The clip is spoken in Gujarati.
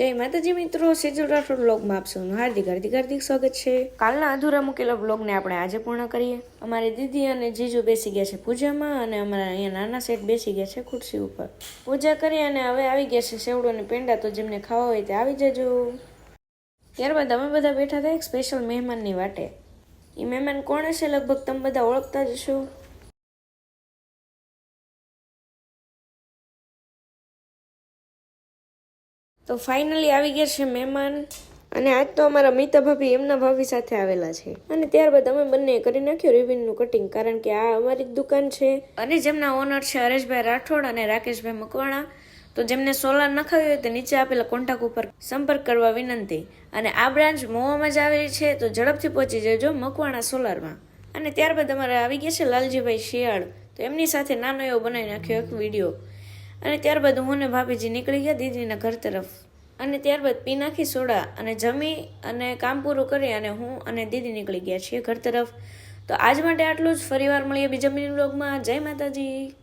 જય માતાજી મિત્રો, સેજલ રાઠોડ બ્લોગમાં આપ સૌનું હાર્દિક સ્વાગત છે। કાલના અધૂરા મૂકેલા બ્લોગને આપણે આજે પૂર્ણ કરીએ। અમારી દીદી અને જીજુ બેસી ગયા છે પૂજામાં અને અમારા અહીંયા નાના સેટ બેસી ગયા છે ખુરશી ઉપર। પૂજા કરી અને હવે આવી ગયા છે સેવડો અને પેંડા, તો જેમને ખાવા હોય તે આવી જજો। ત્યારબાદ અમે બધા બેઠા હતા એક સ્પેશિયલ મહેમાનની વાટે। એ મહેમાન કોણ હશે લગભગ તમે બધા ઓળખતા જ હશો। તો ફાઇનલી આવી ગયા છે મહેમાન, અને આજ તો અમારા મીતા ભાભી એમના ભાભી સાથે આવેલા છે। અને ત્યારબાદ અમે બંને કરી નાખ્યું રિબનનું કટિંગ, કારણ કે આ અમારી જ દુકાન છે અને જેમના ઓનર છે હરેશભાઈ રાઠોડ અને રાકેશભાઈ મકવાણા। તો જેમને સોલાર નખાવી હોય તો નીચે આપેલા કોન્ટેક્ટ ઉપર સંપર્ક કરવા વિનંતી। અને આ બ્રાન્ચ મોવામાં જ આવેલી છે, તો ઝડપથી પહોંચી જજો મકવાણા સોલારમાં। અને ત્યારબાદ અમારે આવી ગયા છે લાલજીભાઈ શિયાળ, તો એમની સાથે નાનો એવો બનાવી નાખ્યો એક વિડીયો। અને ત્યારબાદ હું ને ભાભીજી નીકળી ગયા દીદીના ઘર તરફ, અને ત્યારબાદ પી નાખી સોડા અને જમી અને કામ પૂરું કરી અને હું અને દીદી નીકળી ગયા છીએ ઘર તરફ। તો આજ માટે આટલું જ, ફરીવાર મળીએ બીજા મિની વ્લોગમાં। જય માતાજી।